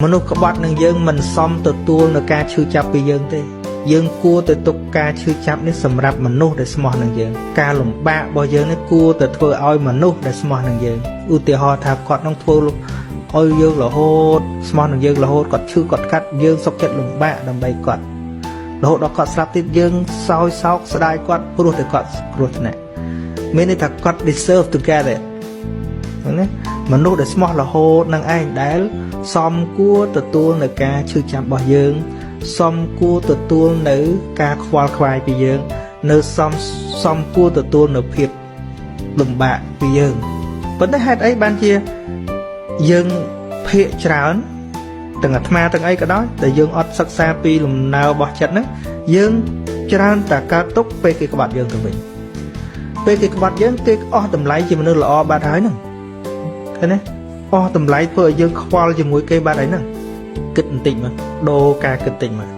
មនុស្សក្បត់នឹងយើងមិនសមទទួលនៅការឈឺចាប់ពីយើងទេយើងគួរទៅទុកការឈឺចាប់នេះសម្រាប់មនុស្សដែលស្មោះនឹងយើងការលំបាករបស់យើងនេះគួរទៅធ្វើឲ្យមនុស្សដែលស្មោះនឹងយើងឧទាហរណ៍ថាគាត់នឹងធ្វើឲ្យយើងរហូតស្មោះនឹងយើងរហូតគាត់ឈឺគាត់កាត់យើងសុខចិត្តលំបាកដើម្បីគាត់រហូតដល់គាត់ស្លាប់ទៀតយើងសោយសោកស្ដាយគាត់ព្រោះតែគាត់គ្រោះថ្នាក់មានន័យថាគាត់ deserve to get it ណាមនុស្សដែលស្មោះរហូតនឹងឯងដែលសមគួរទទួលនៅការឈឺចាប់របស់យើងសមគួរទទួលនៅការខ្វល់ខ្វាយពីយើងនៅសមគួរទទួលនៅភាពលំបាកពីយើងប៉ុន្តែហេតុអីបានជាយើងភាកច្រើនទាំងអាត្មាទាំងអីក៏ដោយតែយើងអត់សិក្សាពីលំណើរបស់ចិត្តហ្នឹងយើងច្រើនតែកើតទុកពេលគេក្បត់យើងទៅវិញពេលគេក្បត់យើងគេអស់តម្លៃជាមនុស្សល្អបាត់ហើយហ្នឹងឃើញទេអស់តម្លៃធ្វើឲ្យយើងខ្វល់ជាមួយគេបាត់ហើយហ្នឹងគិតបន្តិចមកដូរការគិតបន្តិចមក